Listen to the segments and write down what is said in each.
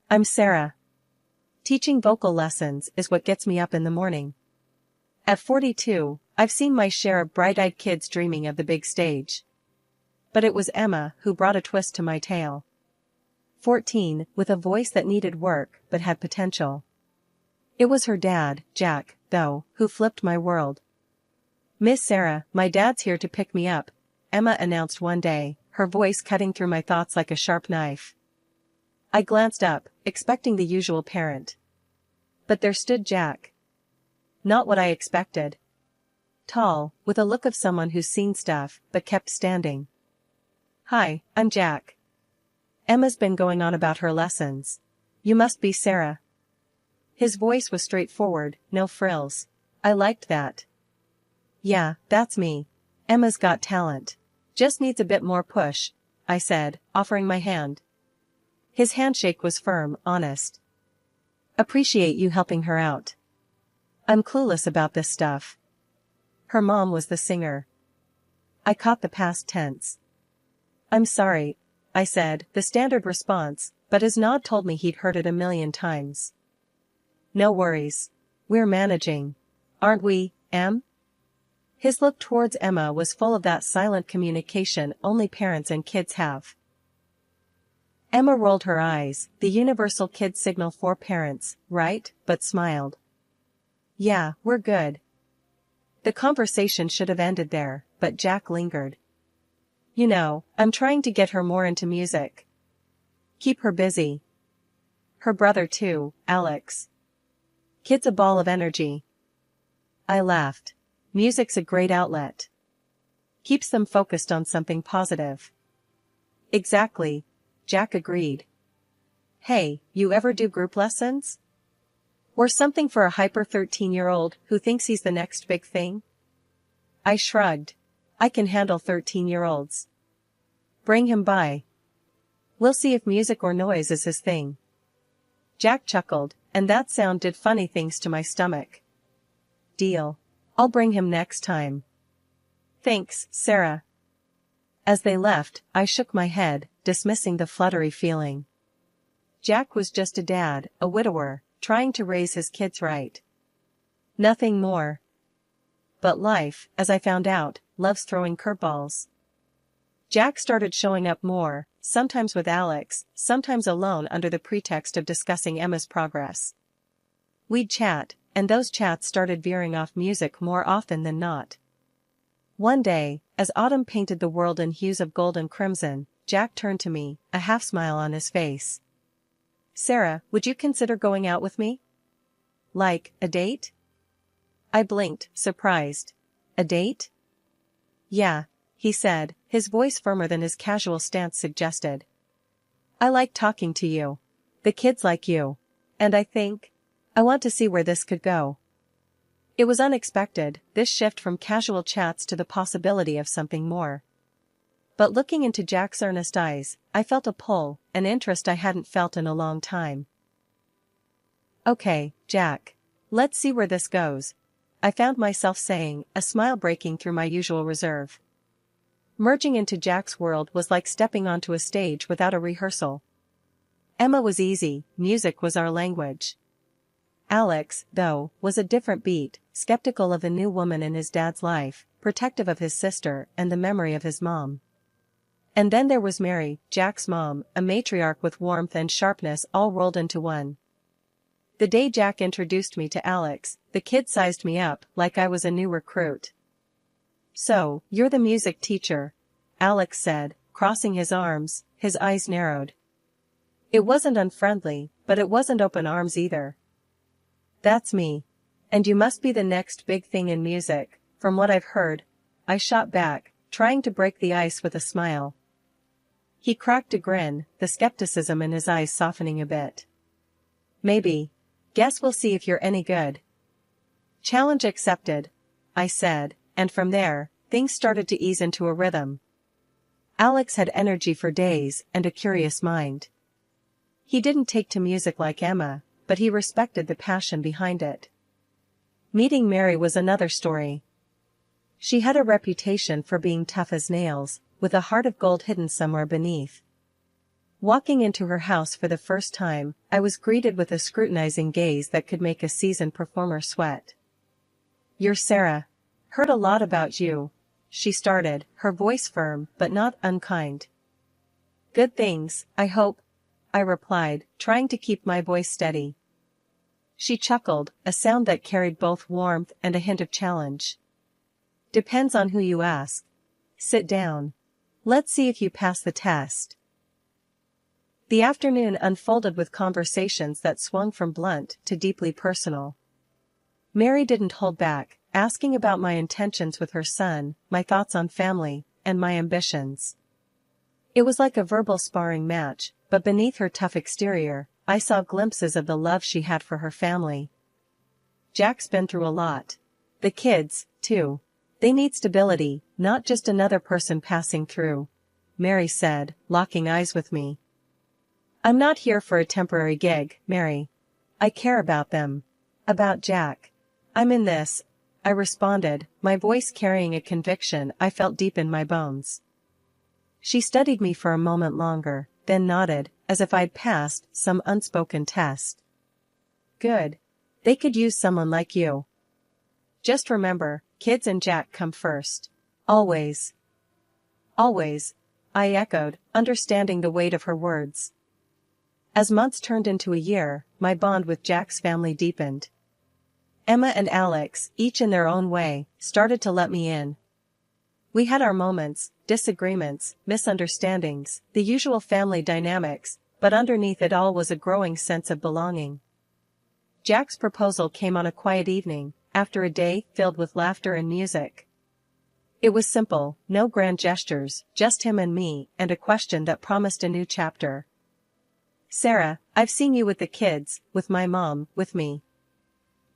I'm Sarah. Teaching vocal lessons is what gets me up in the morning. At 42, I've seen my share of bright-eyed kids dreaming of the big stage. But it was Emma who brought a twist to my tale. 14, with a voice that needed work but had potential. It was her dad, Jack, though, who flipped my world. "Miss Sarah, my dad's here to pick me up," Emma announced one day, her voice cutting through my thoughts like a sharp knife. I glanced up, expecting the usual parent. But there stood Jack. Not what I expected. Tall, with a look of someone who's seen stuff, but kept standing. "Hi, I'm Jack. Emma's been going on about her lessons. You must be Sarah." His voice was straightforward, no frills. I liked that. "Yeah, that's me. Emma's got talent. Just needs a bit more push," I said, offering my hand. His handshake was firm, honest. "Appreciate you helping her out. I'm clueless about this stuff." Her mom was the singer. I caught the past tense. "I'm sorry," I said, the standard response, but his nod told me he'd heard it a million times. "No worries. We're managing. Aren't we, Em?" His look towards Emma was full of that silent communication only parents and kids have. Emma rolled her eyes, the universal kid signal for parents, right, but smiled. "Yeah, we're good." The conversation should have ended there, but Jack lingered. "You know, I'm trying to get her more into music. Keep her busy. Her brother too, Alex. Kid's a ball of energy." I laughed. Music's a great outlet. Keeps them focused on something positive. "Exactly," Jack agreed. "Hey, you ever do group lessons? Or something for a hyper 13-year-old who thinks he's the next big thing?" I shrugged. I can handle 13-year-olds. "Bring him by. We'll see if music or noise is his thing." Jack chuckled, and that sound did funny things to my stomach. "Deal. I'll bring him next time." "Thanks, Sarah." As they left, I shook my head, dismissing the fluttery feeling. Jack was just a dad, a widower, trying to raise his kids right. Nothing more. But life, as I found out, loves throwing curveballs. Jack started showing up more, sometimes with Alex, sometimes alone under the pretext of discussing Emma's progress. We'd chat, and those chats started veering off music more often than not. One day, as autumn painted the world in hues of gold and crimson, Jack turned to me, a half-smile on his face. "Sarah, would you consider going out with me? Like, a date?" I blinked, surprised. "A date?" "Yeah," he said, his voice firmer than his casual stance suggested. "I like talking to you. The kids like you. And I want to see where this could go." It was unexpected, this shift from casual chats to the possibility of something more. But looking into Jack's earnest eyes, I felt a pull, an interest I hadn't felt in a long time. "Okay, Jack. Let's see where this goes," I found myself saying, a smile breaking through my usual reserve. Merging into Jack's world was like stepping onto a stage without a rehearsal. Emma was easy, music was our language. Alex, though, was a different beat, skeptical of a new woman in his dad's life, protective of his sister and the memory of his mom. And then there was Mary, Jack's mom, a matriarch with warmth and sharpness all rolled into one. The day Jack introduced me to Alex, the kid sized me up like I was a new recruit. "So, you're the music teacher," Alex said, crossing his arms, his eyes narrowed. It wasn't unfriendly, but it wasn't open arms either. "That's me. And you must be the next big thing in music, from what I've heard," I shot back, trying to break the ice with a smile. He cracked a grin, the skepticism in his eyes softening a bit. "Maybe. Guess we'll see if you're any good." "Challenge accepted," I said, and from there, things started to ease into a rhythm. Alex had energy for days and a curious mind. He didn't take to music like Emma, but he respected the passion behind it. Meeting Mary was another story. She had a reputation for being tough as nails, with a heart of gold hidden somewhere beneath. Walking into her house for the first time, I was greeted with a scrutinizing gaze that could make a seasoned performer sweat. "You're Sarah. Heard a lot about you," she started, her voice firm but not unkind. "Good things, I hope," I replied, trying to keep my voice steady. She chuckled, a sound that carried both warmth and a hint of challenge. "Depends on who you ask. Sit down. Let's see if you pass the test." The afternoon unfolded with conversations that swung from blunt to deeply personal. Mary didn't hold back, asking about my intentions with her son, my thoughts on family, and my ambitions. It was like a verbal sparring match, but beneath her tough exterior, I saw glimpses of the love she had for her family. "Jack's been through a lot. The kids, too. They need stability, not just another person passing through," Mary said, locking eyes with me. "I'm not here for a temporary gig, Mary. I care about them. About Jack. I'm in this," I responded, my voice carrying a conviction I felt deep in my bones. She studied me for a moment longer, then nodded, as if I'd passed some unspoken test. "Good. They could use someone like you. Just remember, kids and Jack come first. Always." "Always," I echoed, understanding the weight of her words. As months turned into a year, my bond with Jack's family deepened. Emma and Alex, each in their own way, started to let me in. We had our moments, disagreements, misunderstandings, the usual family dynamics, but underneath it all was a growing sense of belonging. Jack's proposal came on a quiet evening, after a day filled with laughter and music. It was simple, no grand gestures, just him and me, and a question that promised a new chapter. "Sarah, I've seen you with the kids, with my mom, with me.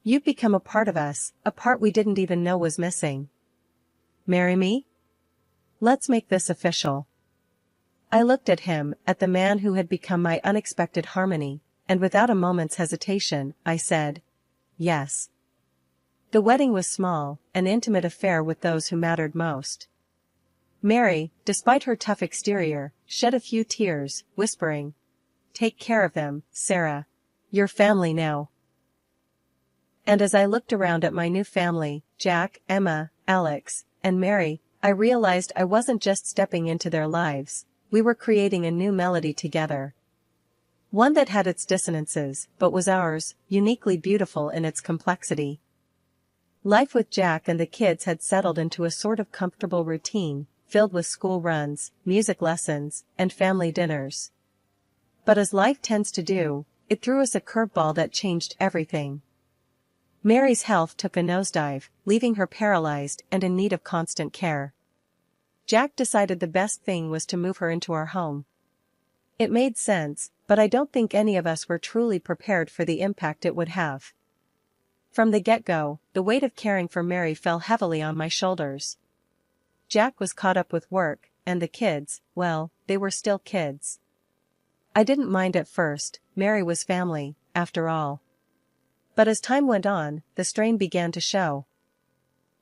You've become a part of us, a part we didn't even know was missing. Marry me? Let's make this official." I looked at him, at the man who had become my unexpected harmony, and without a moment's hesitation, I said, "Yes." The wedding was small, an intimate affair with those who mattered most. Mary, despite her tough exterior, shed a few tears, whispering, "Take care of them, Sarah. Your family now." And as I looked around at my new family, Jack, Emma, Alex, and Mary, I realized I wasn't just stepping into their lives, we were creating a new melody together. One that had its dissonances, but was ours, uniquely beautiful in its complexity. Life with Jack and the kids had settled into a sort of comfortable routine, filled with school runs, music lessons, and family dinners. But as life tends to do, it threw us a curveball that changed everything. Mary's health took a nosedive, leaving her paralyzed and in need of constant care. Jack decided the best thing was to move her into our home. It made sense, but I don't think any of us were truly prepared for the impact it would have. From the get-go, the weight of caring for Mary fell heavily on my shoulders. Jack was caught up with work, and the kids, well, they were still kids. I didn't mind at first, Mary was family, after all. But as time went on, the strain began to show.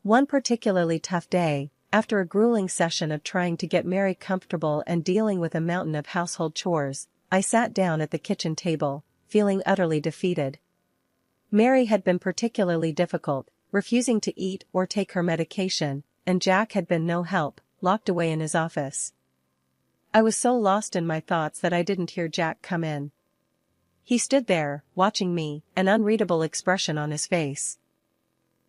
One particularly tough day, after a grueling session of trying to get Mary comfortable and dealing with a mountain of household chores, I sat down at the kitchen table, feeling utterly defeated. Mary had been particularly difficult, refusing to eat or take her medication, and Jack had been no help, locked away in his office. I was so lost in my thoughts that I didn't hear Jack come in. He stood there, watching me, an unreadable expression on his face.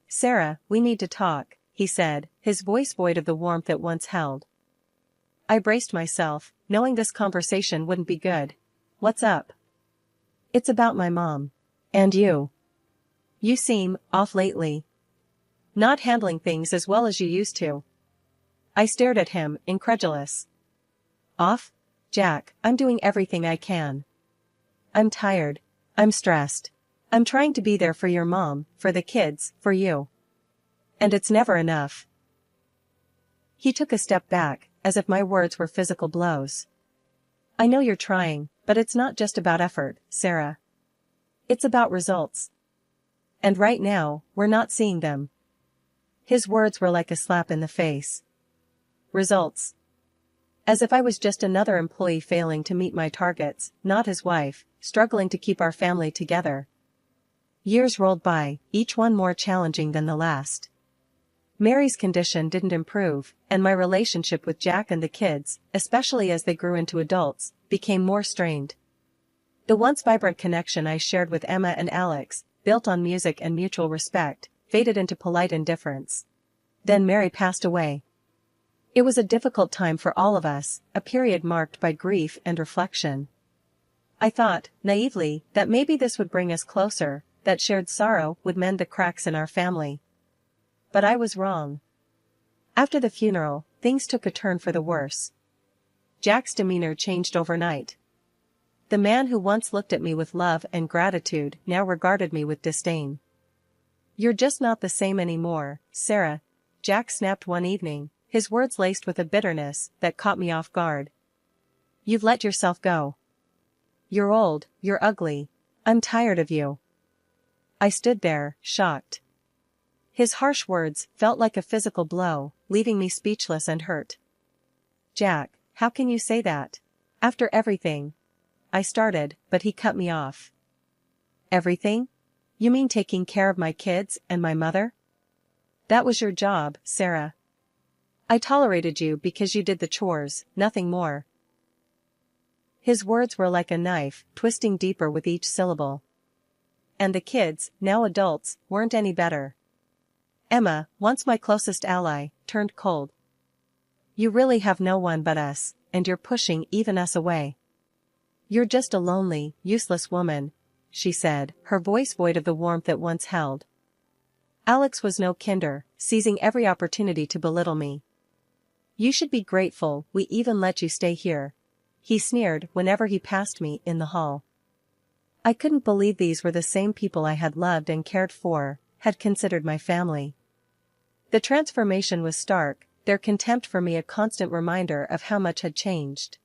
"Sarah, we need to talk," he said, his voice void of the warmth it once held. I braced myself, knowing this conversation wouldn't be good. "What's up?" "It's about my mom. And you. You seem off lately. Not handling things as well as you used to." I stared at him, incredulous. "Off? Jack, I'm doing everything I can. I'm tired. I'm stressed. I'm trying to be there for your mom, for the kids, for you. And it's never enough." He took a step back, as if my words were physical blows. "I know you're trying, but it's not just about effort, Sarah. It's about results. And right now, we're not seeing them." His words were like a slap in the face. "Results? As if I was just another employee failing to meet my targets, not his wife, struggling to keep our family together. Years rolled by, each one more challenging than the last. Mary's condition didn't improve, and my relationship with Jack and the kids, especially as they grew into adults, became more strained. The once vibrant connection I shared with Emma and Alex, built on music and mutual respect, faded into polite indifference. Then Mary passed away. It was a difficult time for all of us, a period marked by grief and reflection. I thought, naively, that maybe this would bring us closer, that shared sorrow would mend the cracks in our family. But I was wrong. After the funeral, things took a turn for the worse. Jack's demeanor changed overnight. The man who once looked at me with love and gratitude now regarded me with disdain. "You're just not the same anymore, Sarah," Jack snapped one evening, his words laced with a bitterness that caught me off guard. "You've let yourself go. You're old, you're ugly. I'm tired of you." I stood there, shocked. His harsh words felt like a physical blow, leaving me speechless and hurt. "Jack, how can you say that? After everything?" I started, but he cut me off. "Everything? You mean taking care of my kids and my mother? That was your job, Sarah. I tolerated you because you did the chores, nothing more." His words were like a knife, twisting deeper with each syllable. And the kids, now adults, weren't any better. Emma, once my closest ally, turned cold. "You really have no one but us, and you're pushing even us away. You're just a lonely, useless woman," she said, her voice void of the warmth it once held. Alex was no kinder, seizing every opportunity to belittle me. "You should be grateful we even let you stay here," he sneered whenever he passed me in the hall. I couldn't believe these were the same people I had loved and cared for, had considered my family. The transformation was stark, their contempt for me a constant reminder of how much had changed.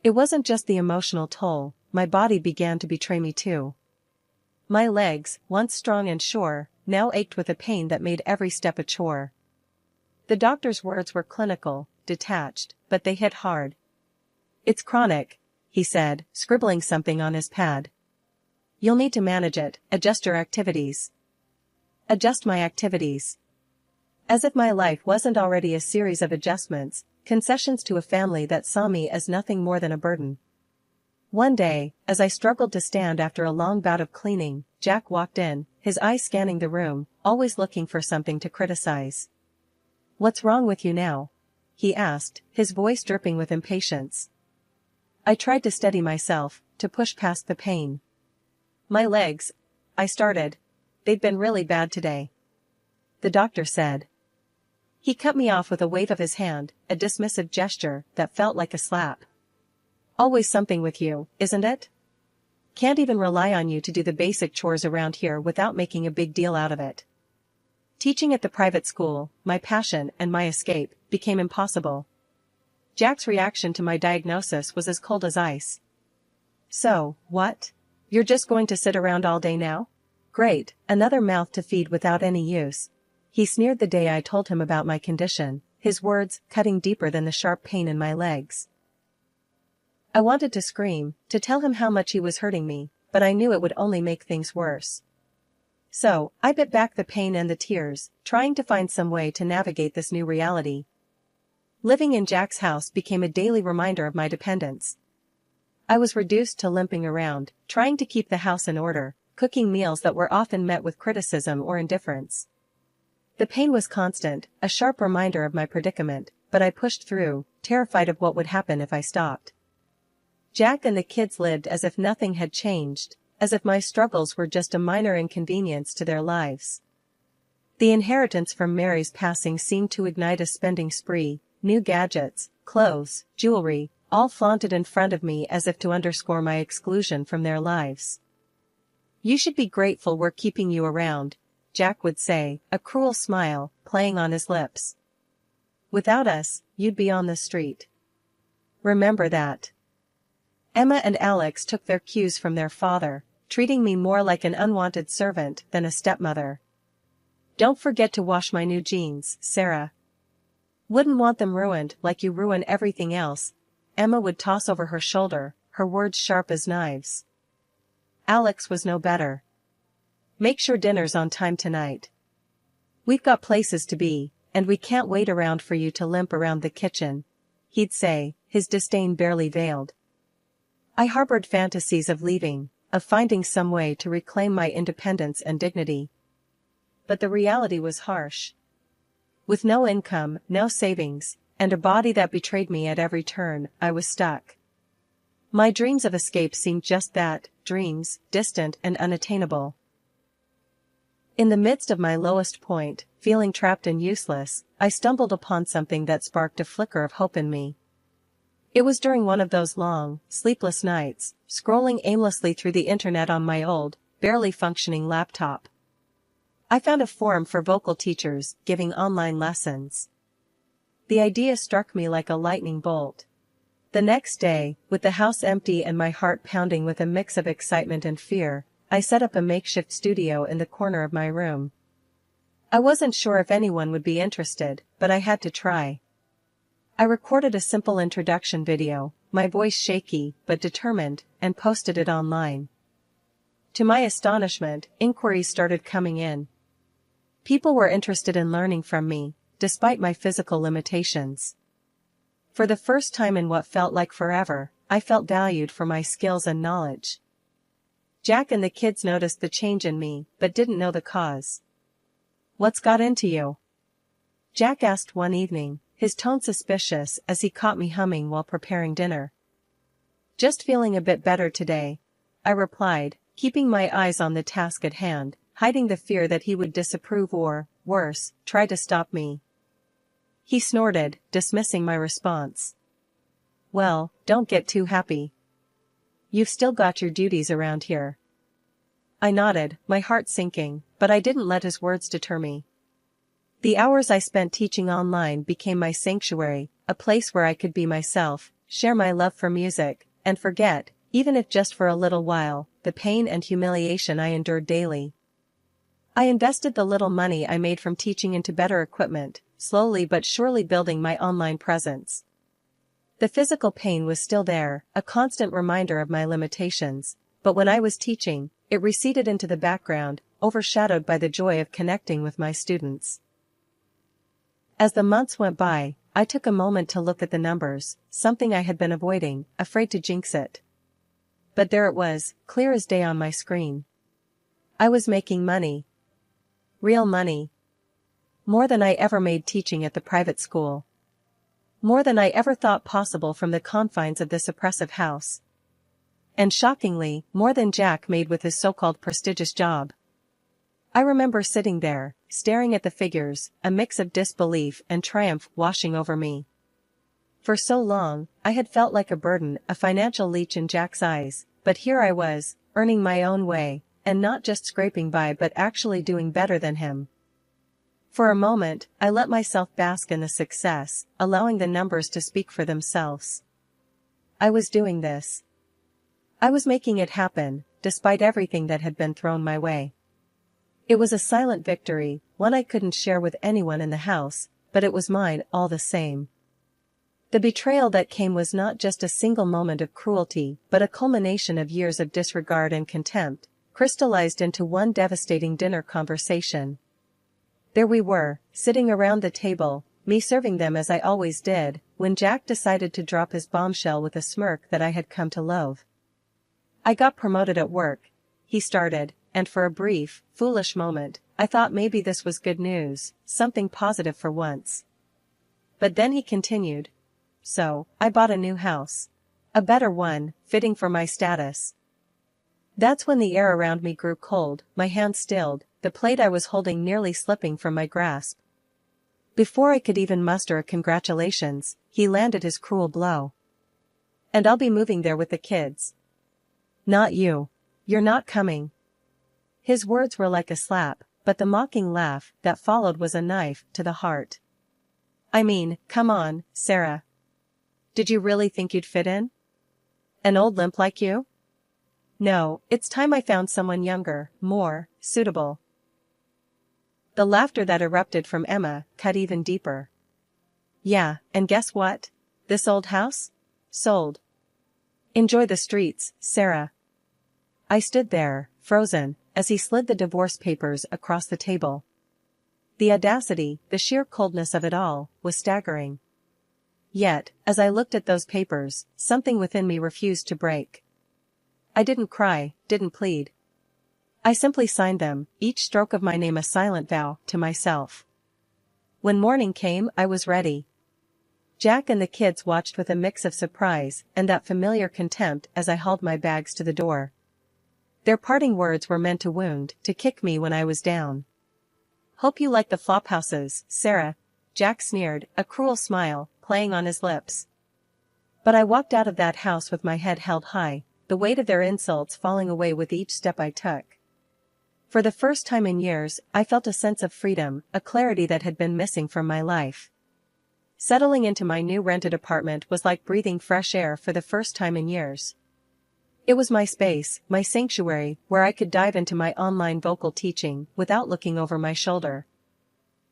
It wasn't just the emotional toll, my body began to betray me too. My legs, once strong and sure, now ached with a pain that made every step a chore. The doctor's words were clinical, detached, but they hit hard. "It's chronic," he said, scribbling something on his pad. "You'll need to manage it, adjust your activities." Adjust my activities. As if my life wasn't already a series of adjustments, concessions to a family that saw me as nothing more than a burden. One day, as I struggled to stand after a long bout of cleaning, Jack walked in, his eyes scanning the room, always looking for something to criticize. "What's wrong with you now?" he asked, his voice dripping with impatience. I tried to steady myself, to push past the pain. "My legs," I started. "They've been really bad today," the doctor said. He cut me off with a wave of his hand, a dismissive gesture that felt like a slap. "Always something with you, isn't it? Can't even rely on you to do the basic chores around here without making a big deal out of it." Teaching at the private school, my passion and my escape, became impossible. Jack's reaction to my diagnosis was as cold as ice. "So, what? You're just going to sit around all day now? Great, another mouth to feed without any use," he sneered the day I told him about my condition, his words cutting deeper than the sharp pain in my legs. I wanted to scream, to tell him how much he was hurting me, but I knew it would only make things worse. So, I bit back the pain and the tears, trying to find some way to navigate this new reality. Living in Jack's house became a daily reminder of my dependence. I was reduced to limping around, trying to keep the house in order, cooking meals that were often met with criticism or indifference. The pain was constant, a sharp reminder of my predicament, but I pushed through, terrified of what would happen if I stopped. Jack and the kids lived as if nothing had changed, as if my struggles were just a minor inconvenience to their lives. The inheritance from Mary's passing seemed to ignite a spending spree, new gadgets, clothes, jewelry, all flaunted in front of me as if to underscore my exclusion from their lives. "You should be grateful we're keeping you around," Jack would say, a cruel smile playing on his lips. "Without us, you'd be on the street. Remember that." Emma and Alex took their cues from their father, treating me more like an unwanted servant than a stepmother. "Don't forget to wash my new jeans, Sarah." Wouldn't want them ruined like you ruin everything else, Emma would toss over her shoulder, her words sharp as knives. Alex was no better. Make sure dinner's on time tonight. We've got places to be, and we can't wait around for you to limp around the kitchen, he'd say, his disdain barely veiled. I harbored fantasies of leaving, of finding some way to reclaim my independence and dignity. But the reality was harsh. With no income, no savings, and a body that betrayed me at every turn, I was stuck. My dreams of escape seemed just that, dreams, distant and unattainable. In the midst of my lowest point, feeling trapped and useless, I stumbled upon something that sparked a flicker of hope in me. It was during one of those long, sleepless nights, scrolling aimlessly through the internet on my old, barely functioning laptop. I found a forum for vocal teachers giving online lessons. The idea struck me like a lightning bolt. The next day, with the house empty and my heart pounding with a mix of excitement and fear, I set up a makeshift studio in the corner of my room. I wasn't sure if anyone would be interested, but I had to try. I recorded a simple introduction video, my voice shaky but determined, and posted it online. To my astonishment, inquiries started coming in. People were interested in learning from me, despite my physical limitations. For the first time in what felt like forever, I felt valued for my skills and knowledge. Jack and the kids noticed the change in me, but didn't know the cause. "What's got into you?" Jack asked one evening, his tone suspicious as he caught me humming while preparing dinner. "Just feeling a bit better today," I replied, keeping my eyes on the task at hand, hiding the fear that he would disapprove or, worse, try to stop me. He snorted, dismissing my response. "Well, don't get too happy. You've still got your duties around here." I nodded, my heart sinking, but I didn't let his words deter me. The hours I spent teaching online became my sanctuary, a place where I could be myself, share my love for music, and forget, even if just for a little while, the pain and humiliation I endured daily. I invested the little money I made from teaching into better equipment, slowly but surely building my online presence. The physical pain was still there, a constant reminder of my limitations, but when I was teaching, it receded into the background, overshadowed by the joy of connecting with my students. As the months went by, I took a moment to look at the numbers, something I had been avoiding, afraid to jinx it. But there it was, clear as day on my screen. I was making money. Real money. More than I ever made teaching at the private school. More than I ever thought possible from the confines of this oppressive house. And shockingly, more than Jack made with his so-called prestigious job. I remember sitting there, staring at the figures, a mix of disbelief and triumph washing over me. For so long, I had felt like a burden, a financial leech in Jack's eyes, but here I was, earning my own way, and not just scraping by but actually doing better than him. For a moment, I let myself bask in the success, allowing the numbers to speak for themselves. I was doing this. I was making it happen, despite everything that had been thrown my way. It was a silent victory, one I couldn't share with anyone in the house, but it was mine all the same. The betrayal that came was not just a single moment of cruelty, but a culmination of years of disregard and contempt, crystallized into one devastating dinner conversation. There we were, sitting around the table, me serving them as I always did, when Jack decided to drop his bombshell with a smirk that I had come to loathe. "I got promoted at work," he started, and for a brief, foolish moment, I thought maybe this was good news, something positive for once. But then he continued. "So, I bought a new house. A better one, fitting for my status." That's when the air around me grew cold, my hands stilled, the plate I was holding nearly slipping from my grasp. Before I could even muster a congratulations, he landed his cruel blow. "And I'll be moving there with the kids." "Not you. You're not coming." His words were like a slap, but the mocking laugh that followed was a knife to the heart. "I mean, come on, Sarah. Did you really think you'd fit in? An old limp like you? No, it's time I found someone younger, more suitable." The laughter that erupted from Emma cut even deeper. Yeah, and guess what? This old house? Sold. Enjoy the streets, Sarah. I stood there, frozen, as he slid the divorce papers across the table. The audacity, the sheer coldness of it all, was staggering. Yet, as I looked at those papers, something within me refused to break. I didn't cry, didn't plead. I simply signed them, each stroke of my name a silent vow to myself. When morning came, I was ready. Jack and the kids watched with a mix of surprise and that familiar contempt as I hauled my bags to the door. Their parting words were meant to wound, to kick me when I was down. Hope you like the flophouses, Sarah, Jack sneered, a cruel smile playing on his lips. But I walked out of that house with my head held high, the weight of their insults falling away with each step I took. For the first time in years, I felt a sense of freedom, a clarity that had been missing from my life. Settling into my new rented apartment was like breathing fresh air for the first time in years. It was my space, my sanctuary, where I could dive into my online vocal teaching without looking over my shoulder.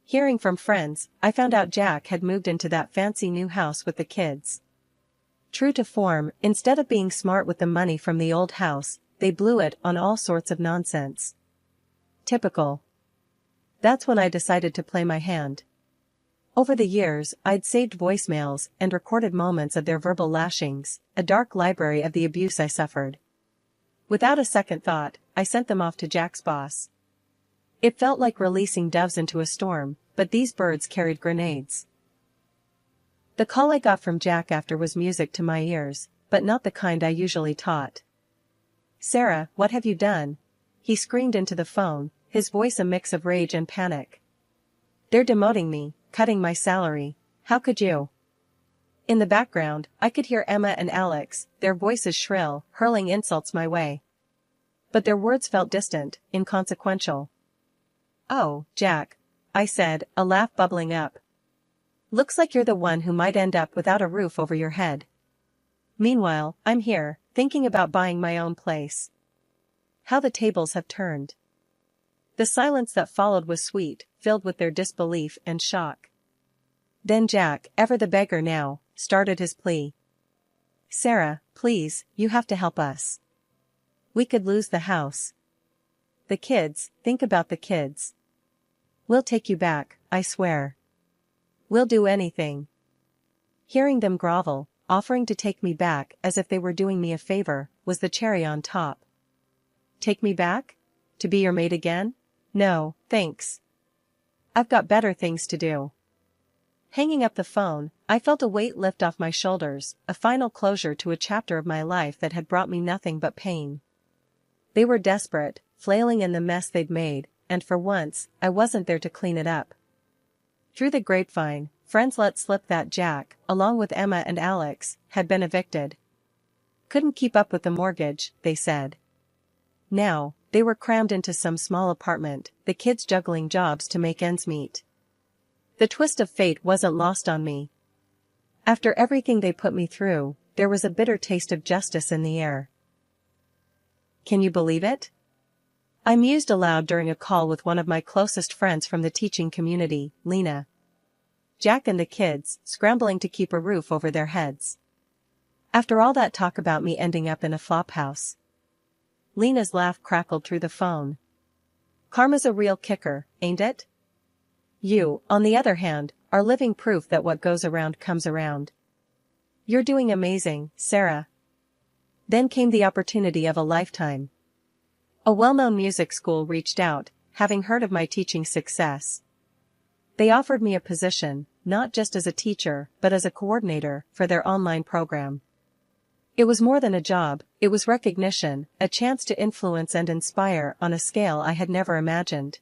Hearing from friends, I found out Jack had moved into that fancy new house with the kids. True to form, instead of being smart with the money from the old house, they blew it on all sorts of nonsense. Typical. That's when I decided to play my hand. Over the years, I'd saved voicemails and recorded moments of their verbal lashings, a dark library of the abuse I suffered. Without a second thought, I sent them off to Jack's boss. It felt like releasing doves into a storm, but these birds carried grenades. The call I got from Jack after was music to my ears, but not the kind I usually taught. "Sarah, what have you done?" he screamed into the phone, his voice a mix of rage and panic. "They're demoting me, cutting my salary. How could you?" In the background, I could hear Emma and Alex, their voices shrill, hurling insults my way. But their words felt distant, inconsequential. "Oh, Jack," I said, a laugh bubbling up. "Looks like you're the one who might end up without a roof over your head. Meanwhile, I'm here, thinking about buying my own place. How the tables have turned." The silence that followed was sweet, filled with their disbelief and shock. Then Jack, ever the beggar now, started his plea. "Sarah, please, you have to help us. We could lose the house. The kids, think about the kids. We'll take you back, I swear. We'll do anything." Hearing them grovel, offering to take me back as if they were doing me a favor, was the cherry on top. Take me back? To be your maid again? No, thanks. I've got better things to do. Hanging up the phone, I felt a weight lift off my shoulders, a final closure to a chapter of my life that had brought me nothing but pain. They were desperate, flailing in the mess they'd made, and for once, I wasn't there to clean it up. Through the grapevine, friends let slip that Jack, along with Emma and Alex, had been evicted. Couldn't keep up with the mortgage, they said. Now, they were crammed into some small apartment, the kids juggling jobs to make ends meet. The twist of fate wasn't lost on me. After everything they put me through, there was a bitter taste of justice in the air. Can you believe it? I mused aloud during a call with one of my closest friends from the teaching community, Lena. Jack and the kids, scrambling to keep a roof over their heads. After all that talk about me ending up in a flophouse. Lena's laugh crackled through the phone. "Karma's a real kicker, ain't it? You, on the other hand, are living proof that what goes around comes around. You're doing amazing, Sarah." Then came the opportunity of a lifetime. A well-known music school reached out, having heard of my teaching success. They offered me a position, not just as a teacher, but as a coordinator, for their online program. It was more than a job, it was recognition, a chance to influence and inspire on a scale I had never imagined.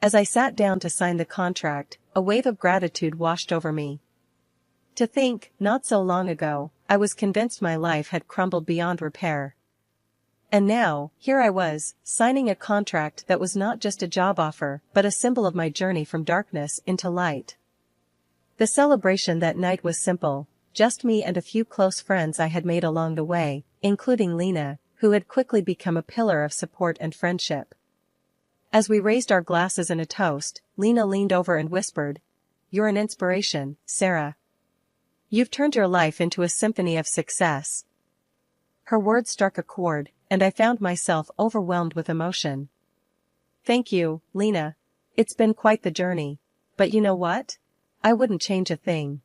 As I sat down to sign the contract, a wave of gratitude washed over me. To think, not so long ago, I was convinced my life had crumbled beyond repair. And now, here I was, signing a contract that was not just a job offer, but a symbol of my journey from darkness into light. The celebration that night was simple, just me and a few close friends I had made along the way, including Lena, who had quickly become a pillar of support and friendship. As we raised our glasses in a toast, Lena leaned over and whispered, you're an inspiration, Sarah. You've turned your life into a symphony of success." Her words struck a chord, and I found myself overwhelmed with emotion. "Thank you, Lena. It's been quite the journey. But you know what? I wouldn't change a thing.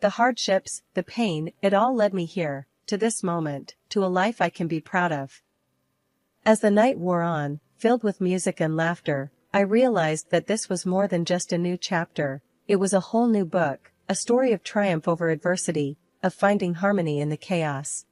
The hardships, the pain, it all led me here, to this moment, to a life I can be proud of." As the night wore on, filled with music and laughter, I realized that this was more than just a new chapter. It was a whole new book, a story of triumph over adversity, of finding harmony in the chaos.